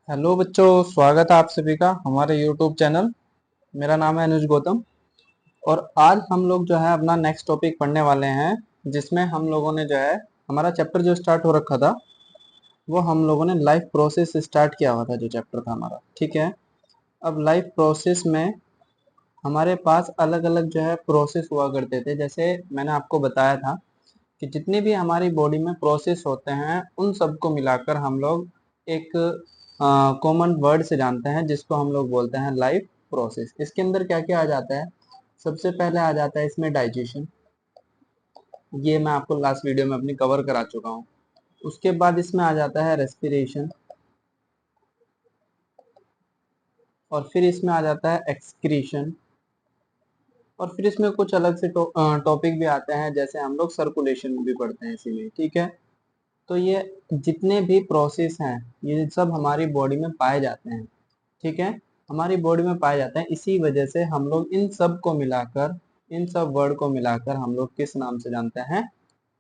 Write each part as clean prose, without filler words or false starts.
Hello बच्चों, स्वागत है आप सभी का हमारे यूट्यूब चैनल। मेरा नाम है अनुज गौतम और आज हम लोग जो है अपना नेक्स्ट टॉपिक पढ़ने वाले हैं, जिसमें हम लोगों ने जो है हमारा चैप्टर जो स्टार्ट हो रखा था वो हम लोगों ने लाइफ प्रोसेस से स्टार्ट किया हुआ था। जो चैप्टर था हमारा, ठीक है। अब लाइफ प्रोसेस में हमारे पास अलग अलग जो है प्रोसेस हुआ करते थे। जैसे मैंने आपको बताया था कि जितने भी हमारी बॉडी में प्रोसेस होते हैं उन सबको मिलाकर हम लोग एक कॉमन वर्ड से जानते हैं, जिसको हम लोग बोलते हैं लाइफ प्रोसेस। इसके अंदर क्या क्या आ जाता है? सबसे पहले आ जाता है इसमें डाइजेशन। ये मैं आपको लास्ट वीडियो में अपनी कवर करा चुका हूँ। उसके बाद इसमें आ जाता है रेस्पिरेशन, और फिर इसमें आ जाता है एक्सक्रीशन, और फिर इसमें कुछ अलग से टॉपिक भी आते हैं, जैसे हम लोग सर्कुलेशन भी पढ़ते हैं इसी में, ठीक है। तो ये जितने भी प्रोसेस हैं ये सब हमारी बॉडी में पाए जाते हैं, ठीक है। हमारी बॉडी में पाए जाते हैं, इसी वजह से हम लोग इन सब को मिलाकर, इन सब वर्ड को मिलाकर हम लोग किस नाम से जानते हैं?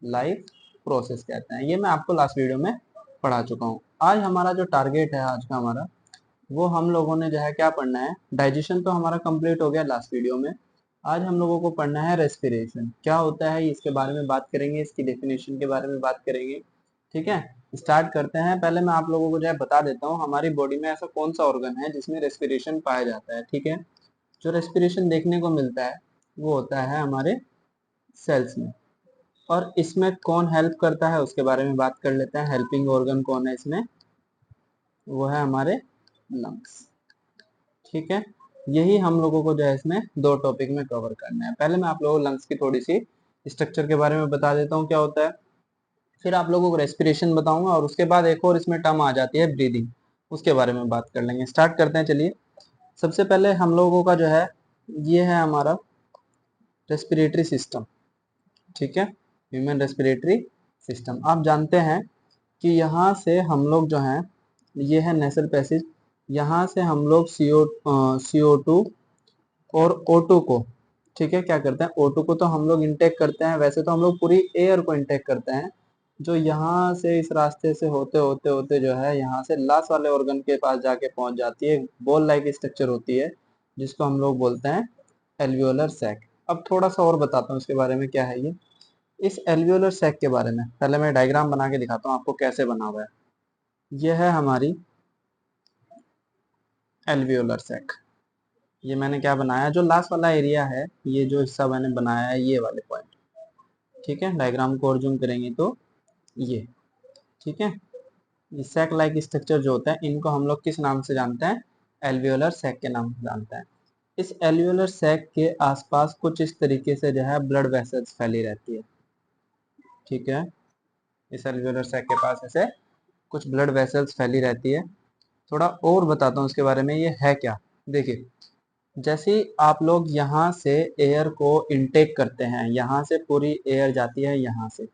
लाइफ प्रोसेस कहते हैं। ये मैं आपको लास्ट वीडियो में पढ़ा चुका हूँ। आज हमारा जो टारगेट है आज का हमारा, वो हम लोगों ने जो है क्या पढ़ना है? डाइजेशन तो हमारा कंप्लीट हो गया लास्ट वीडियो में। आज हम लोगों को पढ़ना है रेस्पिरेशन, क्या होता है इसके बारे में बात करेंगे, इसकी डेफिनेशन के बारे में बात करेंगे, ठीक है। स्टार्ट करते हैं। पहले मैं आप लोगों को जो है बता देता हूँ हमारी बॉडी में ऐसा कौन सा ऑर्गन है जिसमें रेस्पिरेशन पाया जाता है, ठीक है। जो रेस्पिरेशन देखने को मिलता है वो होता है हमारे सेल्स में। और इसमें कौन हेल्प करता है उसके बारे में बात कर लेते हैं। हेल्पिंग ऑर्गन कौन है इसमें? वो है हमारे लंग्स, ठीक है। यही हम लोगों को जो है इसमें दो टॉपिक में कवर करना है। पहले मैं आप लोगों को लंग्स की थोड़ी सी स्ट्रक्चर के बारे में बता देता हूँ क्या होता है, फिर आप लोगों को रेस्पिरेशन बताऊंगा, और उसके बाद एक और इसमें टर्म आ जाती है ब्रीदिंग, उसके बारे में बात कर लेंगे। स्टार्ट करते हैं, चलिए। सबसे पहले हम लोगों का जो है ये है हमारा रेस्पिरेटरी सिस्टम, ठीक है। Human respiratory system. आप जानते हैं कि यहाँ से हम लोग जो हैं, ये है नेसल पैसेज, यहाँ से हम लोग CO2 और O2 को, ठीक है, क्या करते हैं? O2 को तो हम लोग इंटेक करते हैं, वैसे तो हम लोग पूरी एयर को इंटेक करते हैं, जो यहाँ से इस रास्ते से होते होते होते जो है यहाँ से लास्ट वाले ऑर्गन के पास जाके पहुंच जाती है। बॉल लाइक स्ट्रक्चर होती है जिसको हम लोग बोलते हैं एल्वियोलर सैक। अब थोड़ा सा और बताता हूँ इसके बारे में क्या है ये। इस एल्वियोलर सैक के बारे में पहले मैं डायग्राम बना के दिखाता हूँ आपको कैसे बना हुआ है। यह है हमारी एल्वियोलर सैक। ये मैंने क्या बनाया, जो लास्ट वाला एरिया है, ये जो हिस्सा मैंने बनाया है ये वाले पॉइंट, ठीक है। डायग्राम को और जूम करेंगे तो ये, ठीक है। ये सैक लाइक स्ट्रक्चर जो होता है इनको हम लोग किस नाम से जानते हैं? एल्वियोलर सैक के नाम से जानते हैं। इस एल्वियोलर सैक के आसपास कुछ इस तरीके से जो है ब्लड वेसल्स फैली रहती है, ठीक है। इस एल्वियोलर सैक के पास ऐसे कुछ ब्लड वेसल्स फैली रहती है। थोड़ा और बताता हूँ इसके बारे में, ये है क्या। देखिए, जैसे ही आप लोग यहाँ से एयर को इनटेक करते हैं, यहाँ से पूरी एयर जाती है यहाँ से,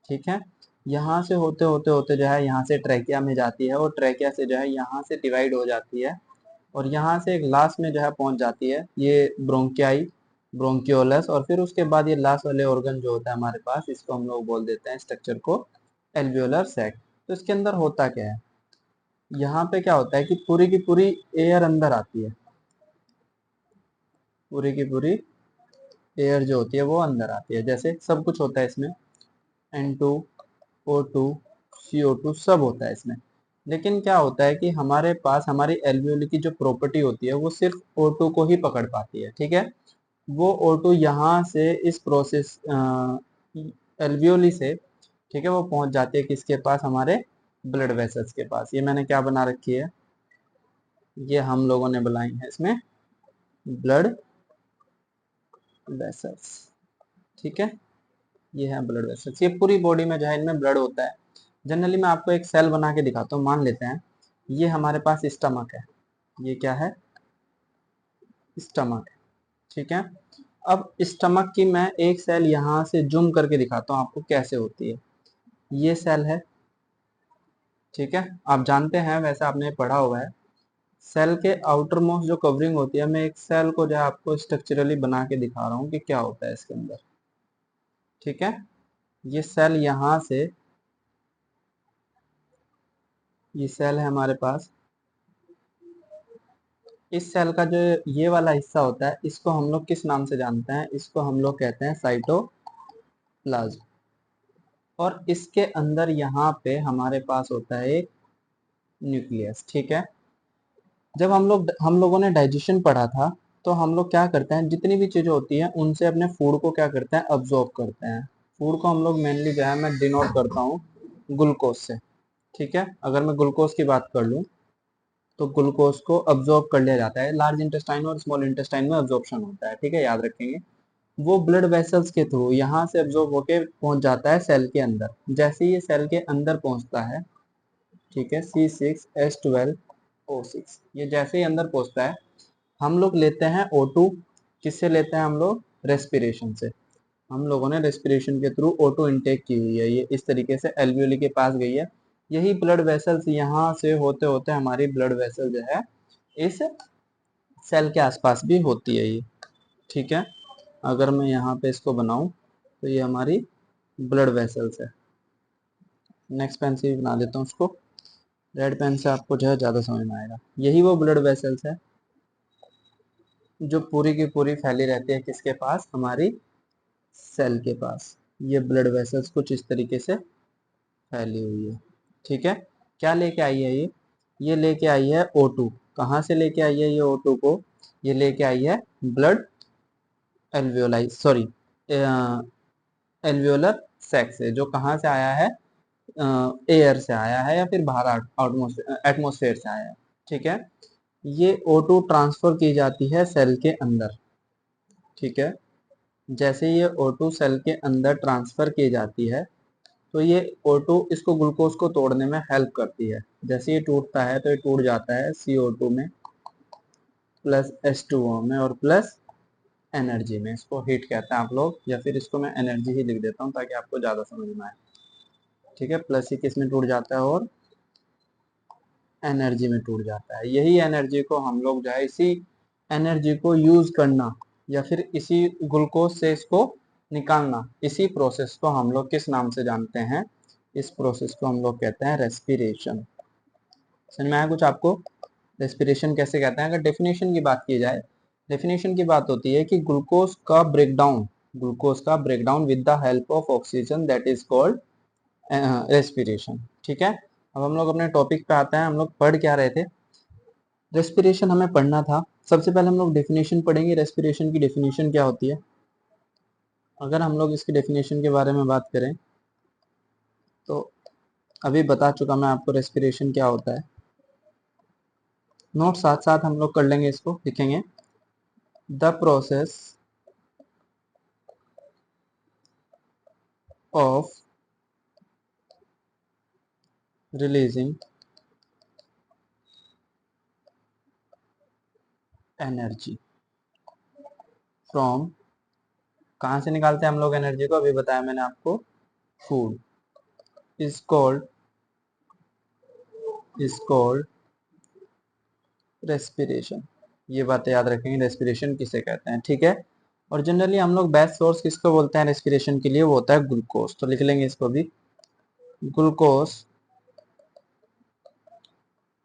ठीक है। यहाँ से होते होते होते जो है यहाँ से ट्रैकिया में जाती है, और ट्रैकिया से जो है यहाँ से डिवाइड हो जाती है, और यहाँ से एक लास्ट में जो है पहुंच जाती है ये ब्रोंकियाई, ब्रोंकियोलस, और फिर उसके बाद ये लास्ट वाले ऑर्गन जो होता है हमारे पास, इसको हम लोग बोल देते हैं स्ट्रक्चर को एल्वियोलर सैक। तो इसके अंदर होता क्या है? यहाँ पे क्या होता है कि पूरी की पूरी एयर अंदर आती है, पूरी की पूरी एयर जो होती है वो अंदर आती है। जैसे सब कुछ होता है इसमें, N2, O2, CO2 सब होता है इसमें। लेकिन क्या होता है कि हमारे पास हमारी एल्वियोली की जो प्रॉपर्टी होती है वो सिर्फ O2 को ही पकड़ पाती है, ठीक है। वो O2 यहाँ से इस प्रोसेस एल्वियोली से, ठीक है, वो पहुंच जाती है किसके पास? हमारे ब्लड वेसल्स के पास। ये मैंने क्या बना रखी है, ये हम लोगों ने बनाई है इसमें ब्लड वेसल्स, ठीक है। ये है ब्लड वेसल्स। ये पूरी बॉडी में जो है इनमें ब्लड होता है। जनरली मैं आपको एक सेल बना के दिखाता हूँ। मान लेते हैं ये हमारे पास स्टमक है, ये क्या है? स्टमक, ठीक है। अब स्टमक की मैं एक सेल यहाँ से जूम करके दिखाता हूँ आपको कैसे होती है। ये सेल है, ठीक है। आप जानते हैं, वैसे आपने पढ़ा हुआ है, सेल के आउटर मोस्ट जो कवरिंग होती है, मैं एक सेल को जो है आपको स्ट्रक्चरली बना के दिखा रहा हूँ कि क्या होता है इसके अंदर, ठीक है। ये सेल यहाँ से ये सेल है हमारे पास। इस सेल का जो ये वाला हिस्सा होता है, इसको हम लोग किस नाम से जानते हैं? इसको हम लोग कहते हैं साइटोप्लाज्म। और इसके अंदर यहाँ पे हमारे पास होता है एक न्यूक्लियस। ठीक है। जब हम लोगों ने डाइजेशन पढ़ा था, तो हम लोग क्या करते हैं, जितनी भी चीजें होती हैं उनसे अपने फूड को क्या करते हैं, अब्जॉर्ब करते हैं। फूड को हम लोग मेनली जो है मैं डिनोट करता हूँ ग्लूकोज से। ठीक है। अगर मैं ग्लूकोज की बात कर लूँ, तो ग्लूकोज को अब्जॉर्ब कर लिया जाता है। लार्ज इंटेस्टाइन और स्मॉल इंटेस्टाइन में अब्जॉर्प्शन होता है। ठीक है, याद रखेंगे। वो ब्लड वेसल्स के थ्रू यहाँ से अब्जॉर्ब होके पहुंच जाता है सेल के अंदर। जैसे ही ये सेल के अंदर पहुंचता है, ठीक है, C6H12O6, ये जैसे ही अंदर पहुंचता है, हम लोग लेते हैं O2। किससे लेते हैं हम लोग? रेस्पिरेशन से। हम लोगों ने रेस्पिरेशन के थ्रू O2 इनटेक की हुई है। ये इस तरीके से एल्वियोली के पास गई है। यही ब्लड वेसल्स यहाँ से होते होते हमारी ब्लड वेसल जो है इस सेल के आसपास भी होती है ये। ठीक है। अगर मैं यहाँ पे इसको बनाऊं, तो ये हमारी ब्लड वेसल्स है। नेक्स्ट पेन से भी बना देता हूँ उसको। रेड पेन से आपको जो है ज़्यादा समझ में आएगा। यही वो ब्लड वेसल्स है जो पूरी की पूरी फैली रहती है किसके पास? हमारी सेल के पास। ये ब्लड वेसल्स कुछ इस तरीके से फैली हुई है। ठीक है। क्या लेके आई है ये लेके आई है O2। कहाँ से लेके आई है ये O2 को? ये लेके आई है blood alveoli, sorry, alveolar sac से, जो कहाँ से आया है? एयर से आया है या फिर बाहर एटमोसफेयर से आया है। ठीक है। ये O2 ट्रांसफर की जाती है सेल के अंदर। ठीक है। जैसे ये O2 सेल के अंदर ट्रांसफर की जाती है, तो ये O2 इसको ग्लूकोज को तोड़ने में हेल्प करती है। जैसे ये टूटता है, तो ये टूट जाता है CO2 में, प्लस H2O में, और प्लस एनर्जी में। इसको हीट कहते हैं आप लोग, या फिर इसको मैं एनर्जी ही लिख देता हूँ ताकि आपको ज़्यादा समझ में आए। ठीक है। प्लस ही किस में टूट जाता है? और एनर्जी में टूट जाता है। यही एनर्जी को हम लोग जो है, इसी एनर्जी को यूज करना या फिर इसी ग्लूकोज से इसको निकालना, इसी प्रोसेस को हम लोग किस नाम से जानते हैं? इस प्रोसेस को हम लोग कहते हैं रेस्पिरेशन। समझ में आया कुछ आपको? रेस्पिरेशन कैसे कहते हैं? अगर डेफिनेशन की बात की जाए, डेफिनेशन की बात होती है कि ग्लूकोज का breakdown with the help of oxygen, that is called respiration. ठीक है। अब हम लोग अपने टॉपिक पे आते हैं। हम लोग पढ़ क्या रहे थे? रेस्पिरेशन हमें पढ़ना था। सबसे पहले हम लोग डेफिनेशन पढ़ेंगे। रेस्पिरेशन की डेफिनेशन क्या होती है? अगर हम लोग इसकी डेफिनेशन के बारे में बात करें, तो अभी बता चुका मैं आपको रेस्पिरेशन क्या होता है। नोट साथ साथ हम लोग कर लेंगे, इसको लिखेंगे। The process of releasing energy from, कहाँ से निकालते हैं हम लोग एनर्जी को? अभी बताया मैंने आपको, फूड, इज कॉल्ड रेस्पिरेशन। ये बातें याद रखेंगे, रेस्पिरेशन किसे कहते हैं। ठीक है। और जनरली हम लोग बेस्ट सोर्स किसको बोलते हैं रेस्पिरेशन के लिए? वो होता है ग्लूकोज। तो लिख लेंगे इसको भी। Glucose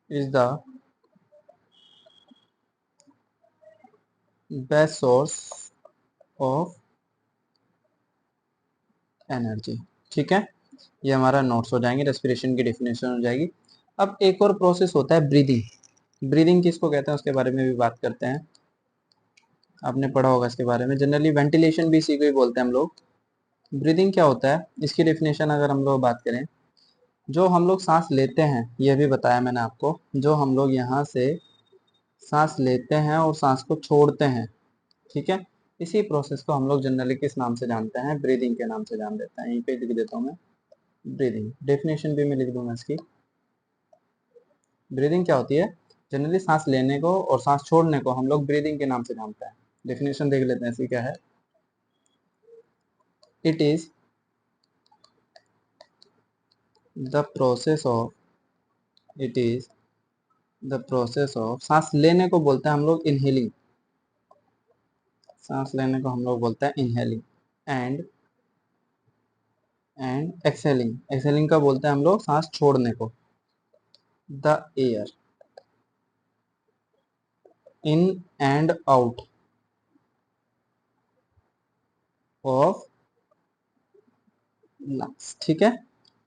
is the best source of energy. ठीक है। ये हमारा नोट्स हो जाएंगे, रेस्पिरेशन की डेफिनेशन हो जाएगी। अब एक और प्रोसेस होता है ब्रीदिंग। ब्रीदिंग किसको कहते हैं उसके बारे में भी बात करते हैं। आपने पढ़ा होगा इसके बारे में। जनरली वेंटिलेशन भी इसी को ही बोलते हैं हम लोग। ब्रीदिंग क्या होता है, इसकी डेफिनेशन अगर हम लोग बात करें, जो हम लोग सांस लेते हैं, ये भी बताया मैंने आपको, जो हम लोग यहाँ से सांस लेते हैं और सांस को छोड़ते हैं, ठीक है, इसी प्रोसेस को हम लोग जनरली किस नाम से जानते हैं? ब्रीदिंग के नाम से जान देते हैं। यहीं पे लिख देता हूँ मैं, ब्रीदिंग। डेफिनेशन भी मैं लिख दूंगा इसकी। ब्रीदिंग क्या होती है? जनरली सांस लेने को और सांस छोड़ने को हम लोग ब्रीदिंग के नाम से जानते हैं। डेफिनेशन देख लेते हैं इसकी क्या है। It is the process of, it is the process of, सांस लेने को बोलते हैं हम लोग इनहेलिंग। सांस लेने को हम लोग बोलते हैं इनहेलिंग। एंड एक्सेलिंग, एक्सेलिंग का बोलते हैं हम लोग सांस छोड़ने को। The air in and out of lungs. ठीक है,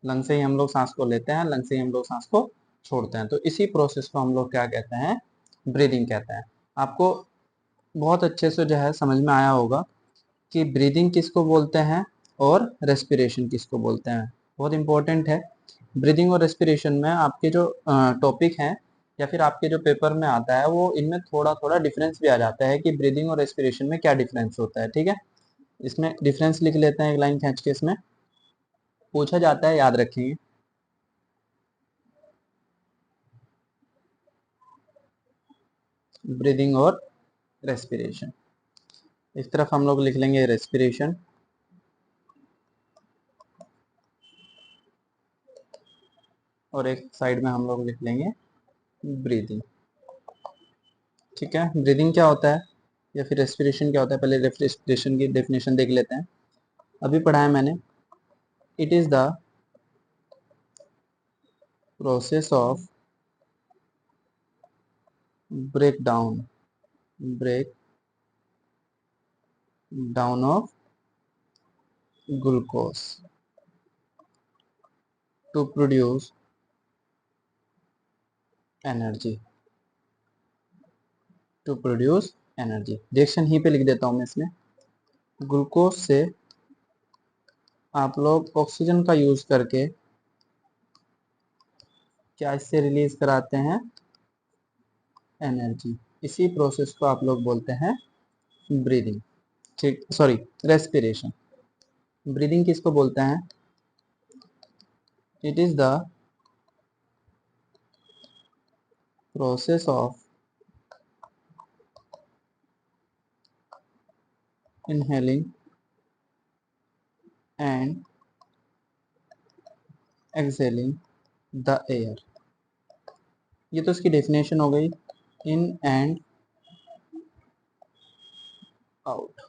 लंग से ही हम लोग सांस को लेते हैं, लंग से ही हम लोग सांस को छोड़ते हैं। तो इसी प्रोसेस को हम लोग क्या कहते हैं, ब्रीदिंग कहते हैं। आपको बहुत अच्छे से जो है समझ में आया होगा कि ब्रीदिंग किसको बोलते हैं और रेस्पिरेशन किसको बोलते हैं। बहुत इंपॉर्टेंट है। ब्रीदिंग और रेस्पिरेशन में आपके जो टॉपिक हैं या फिर आपके जो पेपर में आता है वो इनमें थोड़ा थोड़ा डिफरेंस भी आ जाता है कि ब्रीदिंग और रेस्पिरेशन में क्या डिफरेंस होता है। ठीक है, इसमें डिफरेंस लिख लेते हैं एक लाइन खींच के। इसमें पूछा जाता है, याद रखेंगे, ब्रीदिंग और रेस्पिरेशन। इस तरफ हम लोग लिख लेंगे रेस्पिरेशन और एक साइड में हम लोग लिख लेंगे ब्रीदिंग। ठीक है, ब्रीदिंग क्या होता है या फिर रेस्पिरेशन क्या होता है, पहले रेस्पिरेशन की डेफिनेशन देख लेते हैं। अभी पढ़ा है मैंने, it is the process of break down of glucose to produce energy, reaction ही पे लिख देता हूं मैं इसमें। ग्लूकोज से आप लोग ऑक्सीजन का यूज करके क्या इससे रिलीज कराते हैं, एनर्जी। इसी प्रोसेस को आप लोग बोलते हैं ब्रीदिंग। ठीक, सॉरी, रेस्पिरेशन। ब्रीदिंग किसको बोलते हैं, it is the process of inhaling and exhaling the air. ये तो इसकी डेफिनेशन हो गई, in and out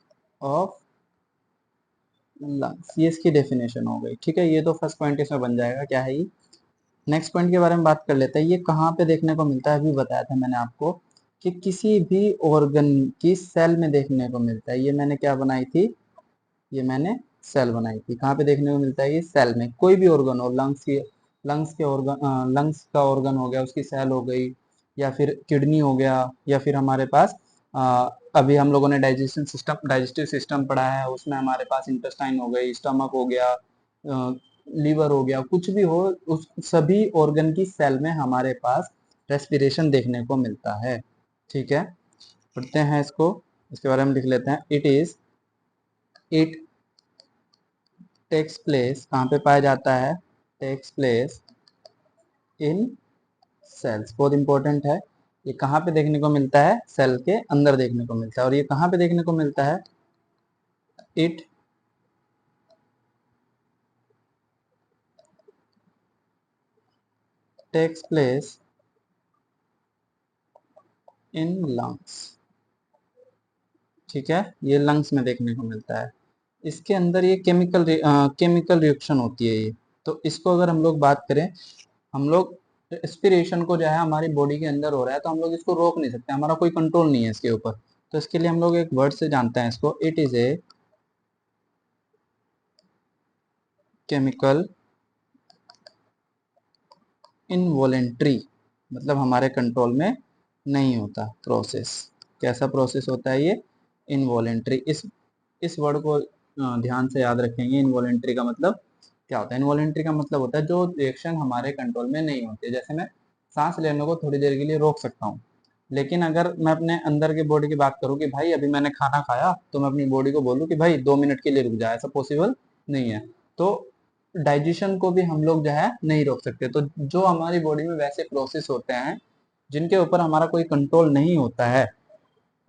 of lungs, ये इसकी डेफिनेशन हो गई। ठीक है, ये तो फर्स्ट पॉइंट इसमें बन जाएगा, क्या है ये। नेक्स्ट पॉइंट के बारे में बात कर लेते हैं। ये कहाँ पे देखने को मिलता है, अभी बताया था मैंने आपको कि किसी भी ऑर्गन की सेल में देखने को मिलता है। ये मैंने क्या बनाई थी, ये मैंने सेल बनाई थी। कहाँ पे देखने को मिलता है, ये सेल में। कोई भी ऑर्गन हो, लंग्स के ऑर्गन, लंग्स का ऑर्गन हो गया, उसकी सेल हो गई, या फिर किडनी हो गया, या फिर हमारे पास अभी हम लोगों ने डाइजेस्टिव सिस्टम पढ़ा है, उसमें हमारे पास इंटेस्टाइन हो गई, स्टमक हो गया, लीवर हो गया, कुछ भी हो, उस सभी ऑर्गन की सेल में हमारे पास रेस्पिरेशन देखने को मिलता है। ठीक है, पढ़ते हैं इसको, इसके बारे में लिख लेते हैं। इट टेक्स प्लेस, कहाँ पे पाया जाता है, टेक्स प्लेस इन सेल्स। बहुत इंपॉर्टेंट है, ये कहाँ पे देखने को मिलता है, सेल के अंदर देखने को मिलता है। और ये कहाँ पे देखने को मिलता है, it takes place in lungs. ठीक है, ये लंग्स में देखने को मिलता है। इसके अंदर ये केमिकल रिएक्शन होती है ये। तो इसको अगर हम लोग बात करें, हम लोग रेस्पिरेशन को जो है हमारी बॉडी के अंदर हो रहा है तो हम लोग इसको रोक नहीं सकते, हमारा कोई कंट्रोल नहीं है इसके ऊपर। तो इसके लिए हम लोग एक वर्ड से जानते हैं इसको, it is a chemical involuntary, मतलब हमारे कंट्रोल में नहीं होता प्रोसेस। कैसा प्रोसेस होता है ये, इनवॉलेंट्री। इस वर्ड को ध्यान से याद रखेंगे। इनवॉलेंट्री का मतलब क्या होता है, इनवॉलेंट्री का मतलब होता है जो रिएक्शन हमारे कंट्रोल में नहीं होती। जैसे मैं सांस लेने को थोड़ी देर के लिए रोक सकता हूँ, लेकिन अगर मैं अपने अंदर के बॉडी की बात करूँ कि भाई अभी मैंने खाना खाया, तो मैं अपनी बॉडी को बोलूँ कि भाई 2 मिनट के लिए रुक जाए, ऐसा पॉसिबल नहीं है। तो डाइजेशन को भी हम लोग जो है नहीं रोक सकते। तो जो हमारी बॉडी में वैसे प्रोसेस होते हैं जिनके ऊपर हमारा कोई कंट्रोल नहीं होता है,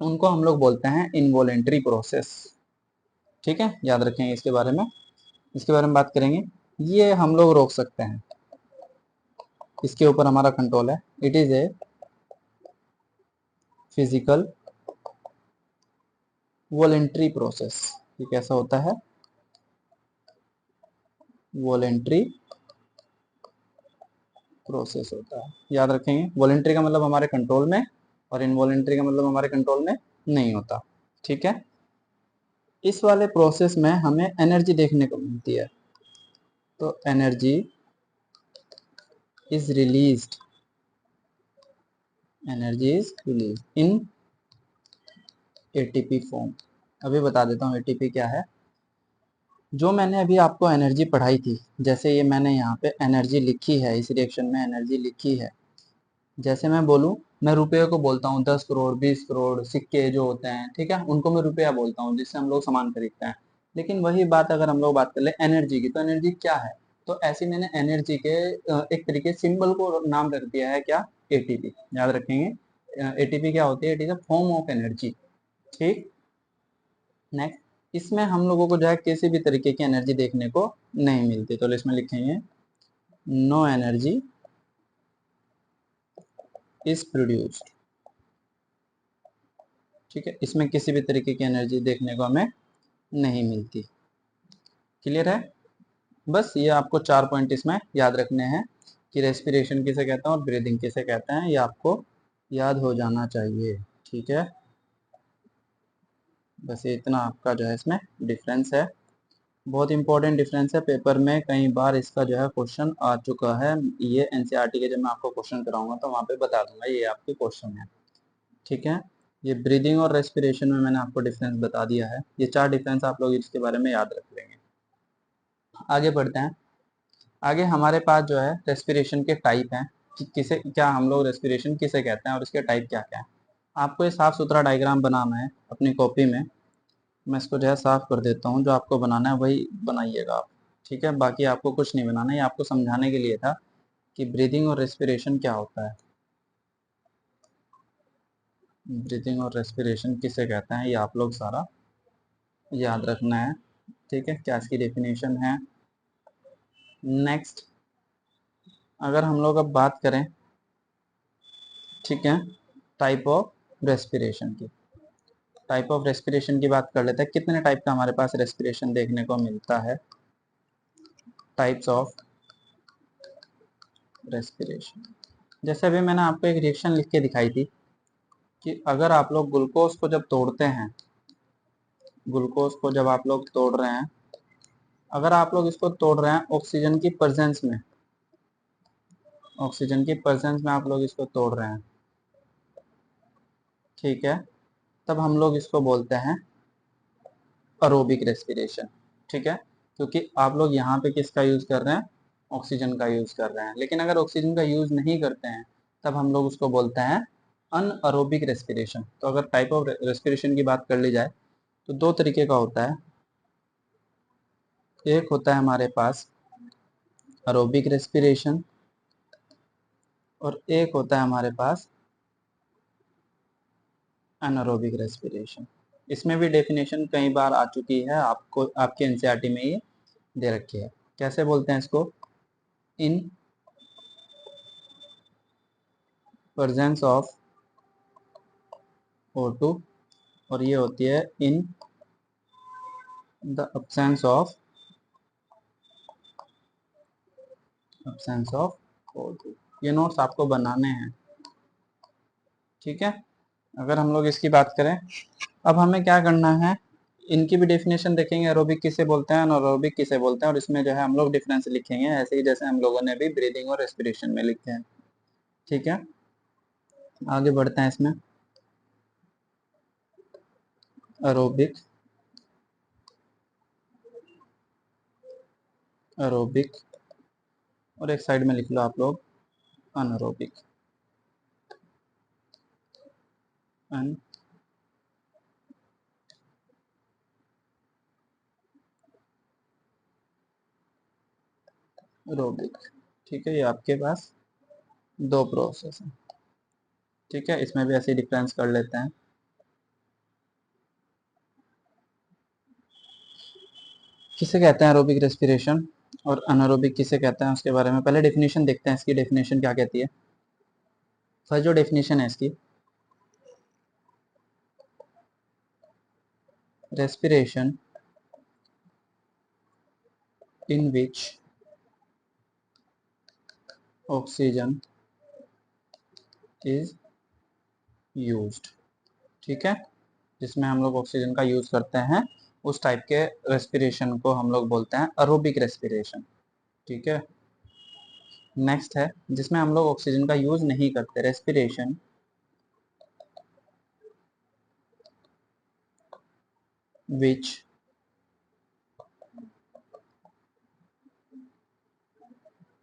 उनको हम लोग बोलते हैं इनवॉलेंट्री प्रोसेस। ठीक है, याद रखेंगे इसके बारे में। इसके बारे में बात करेंगे, ये हम लोग रोक सकते हैं, इसके ऊपर हमारा कंट्रोल है। It is a physical voluntary process. ये कैसा होता है, वॉलेंट्री प्रोसेस होता है, याद रखेंगे। वॉलेंट्री का मतलब हमारे कंट्रोल में, और इनवॉलेंट्री का मतलब हमारे कंट्रोल में नहीं होता। ठीक है, इस वाले प्रोसेस में हमें एनर्जी देखने को मिलती है, तो energy is released, energy is release in ATP form. अभी बता देता हूँ एटीपी क्या है। जो मैंने अभी आपको एनर्जी पढ़ाई थी, जैसे ये मैंने यहाँ पे एनर्जी लिखी है, इस रिएक्शन में एनर्जी लिखी है, जैसे मैं बोलूँ, मैं रुपये को बोलता हूँ 10 करोड़, 20 करोड़ सिक्के जो होते हैं, ठीक है, उनको मैं रुपया बोलता हूँ जिससे हम लोग सामान खरीदते हैं। लेकिन वही बात अगर हम लोग बात कर ले एनर्जी की, तो एनर्जी क्या है? तो ऐसे मैंने एनर्जी के एक तरीके सिंबल को नाम रख दिया है क्या? एटीपी। याद रखेंगे एटीपी क्या होती है? It is a form of energy. ठीक, नेक्स्ट, इसमें हम लोगों को जो है किसी भी तरीके की एनर्जी देखने को नहीं मिलती, तो इसमें लिखेंगे नो एनर्जी इज प्रोड्यूस्ड। ठीक है, इसमें किसी भी तरीके की एनर्जी देखने को हमें नहीं मिलती। क्लियर है? बस ये आपको 4 पॉइंट इसमें याद रखने हैं कि रेस्पिरेशन किसे कहते हैं और ब्रीदिंग किसे कहते हैं, ये आपको याद हो जाना चाहिए। ठीक है, बस ये इतना आपका जो है इसमें डिफरेंस है, बहुत इंपॉर्टेंट डिफरेंस है। पेपर में कई बार इसका जो है क्वेश्चन आ चुका है। ये एनसीईआरटी के जब मैं आपको क्वेश्चन कराऊंगा तो वहाँ पे बता दूंगा ये आपके क्वेश्चन है। ठीक है, ये ब्रीदिंग और रेस्पिरेशन में मैंने आपको डिफरेंस बता दिया है। ये 4 डिफरेंस आप लोग इसके बारे में याद रख लेंगे। आगे बढ़ते हैं। आगे हमारे पास जो है रेस्पिरेशन के टाइप हैं कि किसे क्या हम लोग रेस्पिरेशन किसे कहते हैं और इसके टाइप क्या क्या है। आपको ये साफ सुथरा डायग्राम बनाना है अपनी कॉपी में। मैं इसको जो है साफ कर देता हूँ, जो आपको बनाना है वही बनाइएगा आप। ठीक है, बाकी आपको कुछ नहीं बनाना, ये आपको समझाने के लिए था कि ब्रीदिंग और रेस्पिरेशन क्या होता है। ब्रीदिंग और रेस्पिरेशन किसे कहते हैं ये आप लोग सारा याद रखना है। ठीक है, क्या इसकी डेफिनेशन है। नेक्स्ट, अगर हम लोग अब बात करें, ठीक है, टाइप ऑफ रेस्पिरेशन की, टाइप ऑफ रेस्पिरेशन की बात कर लेते हैं। कितने टाइप का हमारे पास रेस्पिरेशन देखने को मिलता है? टाइप्स ऑफ रेस्पिरेशन, जैसे अभी मैंने आपको एक रिएक्शन लिख के दिखाई थी कि अगर आप लोग ग्लूकोज को जब तोड़ते हैं, ग्लूकोज को जब आप लोग तोड़ रहे हैं, अगर आप लोग इसको तोड़ रहे हैं ऑक्सीजन की प्रेजेंस में, ऑक्सीजन की प्रेजेंस में आप लोग इसको तोड़ रहे हैं, ठीक है, तब हम लोग इसको बोलते हैं एरोबिक रेस्पिरेशन। ठीक है, क्योंकि आप लोग यहाँ पे किसका यूज कर रहे हैं? ऑक्सीजन का यूज कर रहे हैं। लेकिन अगर ऑक्सीजन का यूज नहीं करते हैं तब हम लोग उसको बोलते हैं अनएरोबिक रेस्पिरेशन। तो अगर टाइप ऑफ रेस्पिरेशन की बात कर ली जाए तो 2 तरीके का होता है। एक होता है हमारे पास एरोबिक रेस्पिरेशन और एक होता है हमारे पास एनारोबिक रेस्पिरेशन। इसमें भी डेफिनेशन कई बार आ चुकी है, आपको आपके एनसीईआरटी में ये दे रखी है। कैसे बोलते हैं इसको? इन प्रेजेंस ऑफ O2, और ये होती है in the absence of O2। ये नोट्स आपको बनाने हैं। ठीक है, अगर हम लोग इसकी बात करें, अब हमें क्या करना है, इनकी भी डेफिनेशन देखेंगे, एरोबिक किसे बोलते हैं, अनएरोबिक किसे बोलते हैं, और इसमें जो है हम लोग डिफरेंस लिखेंगे ऐसे ही जैसे हम लोगों ने भी ब्रीदिंग और रेस्पिरेशन में लिखे हैं। ठीक है, आगे बढ़ते हैं इसमें। एरोबिक, एरोबिक, और एक साइड में लिख लो आप लोग अनएरोबिक, एरोबिक। ठीक है, ये आपके पास 2 प्रोसेस हैं। ठीक है, इसमें भी ऐसे डिफरेंस कर लेते हैं। किसे कहते हैं एरोबिक रेस्पिरेशन और अनारोबिक किसे कहते हैं उसके बारे में पहले डेफिनेशन देखते हैं। इसकी डेफिनेशन क्या कहती है? फर्स्ट जो डेफिनेशन है इसकी, respiration in which oxygen is used, ठीक है, जिसमें हम लोग ऑक्सीजन का यूज करते हैं, उस टाइप के रेस्पिरेशन को हम लोग बोलते हैं एरोबिक रेस्पिरेशन, ठीक है। नेक्स्ट है जिसमें हम लोग ऑक्सीजन का यूज नहीं करते, respiration which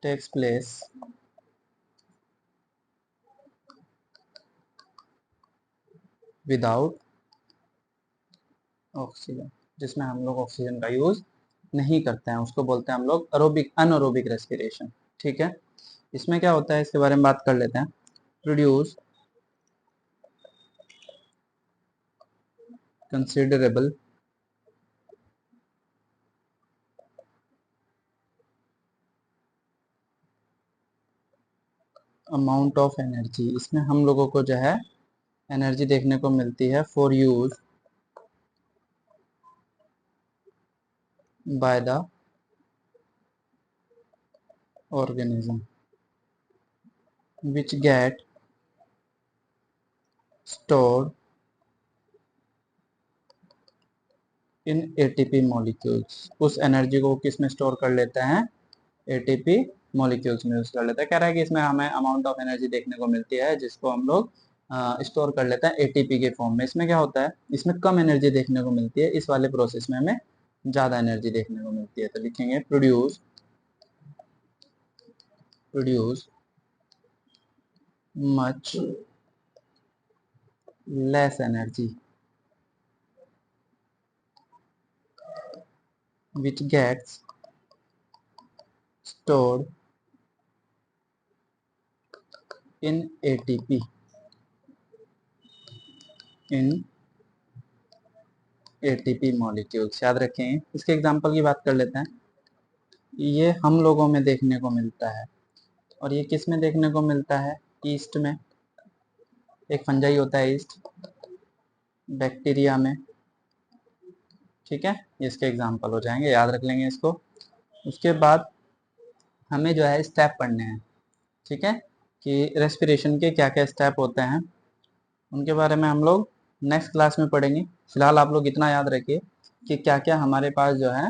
takes place without oxygen, जिसमें हम लोग ऑक्सीजन का यूज नहीं करते हैं, उसको बोलते हैं हम लोग एरोबिक अनएरोबिक रेस्पिरेशन, ठीक है। इसमें क्या होता है इसके बारे में बात कर लेते हैं। Produce considerable amount of energy, इसमें हम लोगों को जो है एनर्जी देखने को मिलती है for use by the organism which get stored in ATP molecules, उस एनर्जी को किस में स्टोर कर लेते हैं, ATP मॉलिक्यूल्स में यूज कर लेते हैं। कह रहा है कि इसमें हमें अमाउंट ऑफ एनर्जी देखने को मिलती है जिसको हम लोग स्टोर कर लेते हैं एटीपी के फॉर्म में। इसमें क्या होता है, इसमें कम एनर्जी देखने को मिलती है, इस वाले प्रोसेस में हमें ज्यादा एनर्जी देखने को मिलती है। तो लिखेंगे produce much less energy which gets stored in ATP in ATP molecules. याद रखें, इसके एग्जांपल की बात कर लेते हैं। ये हम लोगों में देखने को मिलता है, और ये किस में देखने को मिलता है, ईस्ट में, एक फंजाई होता है ईस्ट, बैक्टीरिया में, ठीक है, ये इसके एग्जांपल हो जाएंगे, याद रख लेंगे इसको। उसके बाद हमें जो है स्टेप पढ़ने हैं, ठीक है, कि रेस्पिरेशन के क्या क्या स्टेप होते हैं, उनके बारे में हम लोग नेक्स्ट क्लास में पढ़ेंगे। फिलहाल आप लोग इतना याद रखिए कि क्या क्या हमारे पास जो है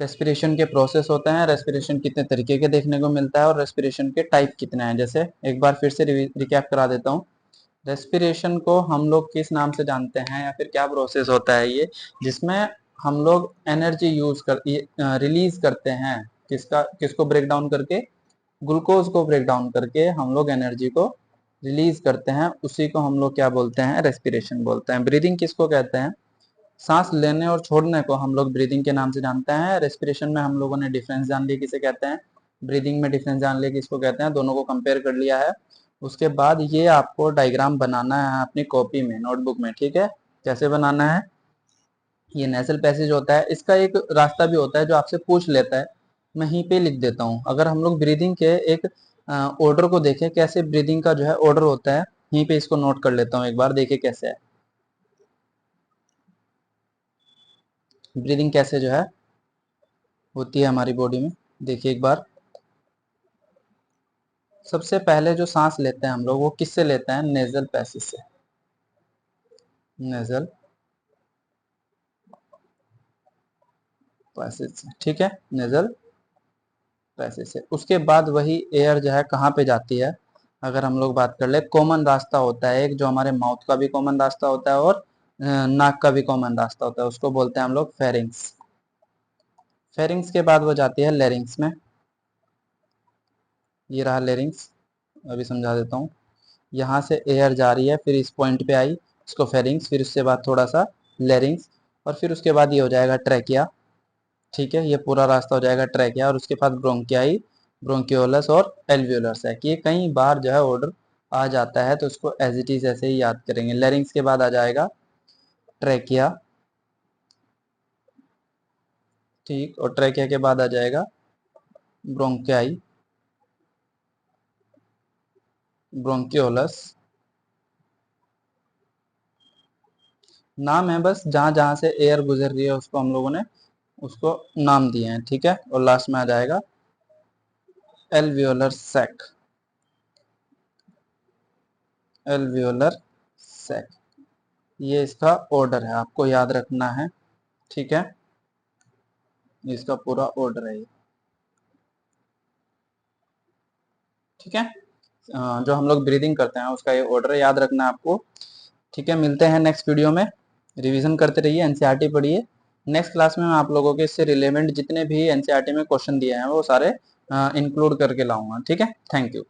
रेस्पिरेशन के प्रोसेस होते हैं, रेस्पिरेशन कितने तरीके के देखने को मिलता है, और रेस्पिरेशन के टाइप कितने हैं। जैसे एक बार फिर से रिकैप करा देता हूँ। रेस्पिरेशन को हम लोग किस नाम से जानते हैं, या फिर क्या प्रोसेस होता है ये, जिसमें हम लोग एनर्जी यूज कर रिलीज करते हैं, किसको ब्रेक डाउन करके, ग्लूकोज को ब्रेक डाउन करके हम लोग एनर्जी को रिलीज करते हैं, उसी को हम लोग क्या बोलते हैं, रेस्पिरेशन बोलते हैं। ब्रीदिंग किसको कहते हैं, सांस लेने और छोड़ने को हम लोग ब्रीदिंग के नाम से जानते हैं। रेस्पिरेशन में हम लोगों ने डिफरेंस जान लिया किसे कहते हैं, ब्रीदिंग में डिफरेंस जान लिया किसको कहते हैं, दोनों को कंपेयर कर लिया है। उसके बाद ये आपको डायग्राम बनाना है अपनी कॉपी में, नोटबुक में, ठीक है। कैसे बनाना है, ये नेजल पैसेज होता है, इसका एक रास्ता भी होता है जो आपसे पूछ लेता है, मैं यहीं पे लिख देता हूँ। अगर हम लोग ब्रीदिंग के एक ऑर्डर को देखें, कैसे ब्रीदिंग का जो है ऑर्डर होता है, यहीं पे इसको नोट कर लेता हूँ, एक बार देखिए कैसे है ब्रीदिंग, कैसे जो है होती है हमारी बॉडी में। देखिए एक बार, सबसे पहले जो सांस लेते हैं हम लोग, वो किससे लेते हैं, नेजल पैसेज से, नेजल पैसेज से, ठीक है, नेजल पैसेज से। उसके बाद वही एयर जो है कहाँ पे जाती है, अगर हम लोग बात कर ले, कॉमन रास्ता होता है एक, जो हमारे माउथ का भी कॉमन रास्ता होता है और नाक का भी कॉमन रास्ता होता है, उसको बोलते हैं हम लोग फेरिंग्स। फेरिंग्स के बाद वो जाती है लेरिंग्स में, ये रहा लेरिंग्स, अभी समझा देता हूँ। यहाँ से एयर जा रही है, फिर इस पॉइंट पे आई, इसको फेरिंग्स, फिर उसके बाद थोड़ा सा लेरिंग्स, और फिर उसके बाद ये हो जाएगा ट्रैकिया, ठीक है, ये पूरा रास्ता हो जाएगा ट्रैकिया, और उसके बाद ब्रोंकियाई, ब्रोंकियोलस और एल्वियोलस है, कि ये कई बार जो है ऑर्डर आ जाता है, तो उसको एज इट इज ऐसे ही याद करेंगे। लेरिंग्स के बाद आ जाएगा ट्रैकिया, ठीक, और ट्रैकिया के बाद आ जाएगा ब्रोंकियाई, ब्रोंकियोलस, नाम है बस, जहां जहां से एयर गुजर रही है उसको हम लोगों ने उसको नाम दिए हैं, ठीक है, और लास्ट में आ जाएगा एल्वियोलर सैक, एल्वियोलर सैक, ये इसका ऑर्डर है, आपको याद रखना है, ठीक है, इसका पूरा ऑर्डर है ये, ठीक है। जो हम लोग ब्रीदिंग करते हैं उसका ये ऑर्डर याद रखना है आपको, ठीक है। मिलते हैं नेक्स्ट वीडियो में, रिवीजन करते रहिए, एनसीईआरटी पढ़िए। नेक्स्ट क्लास में मैं आप लोगों के इससे रिलेवेंट जितने भी एनसीईआरटी में क्वेश्चन दिए हैं वो सारे इंक्लूड करके लाऊंगा, ठीक है। Thank you.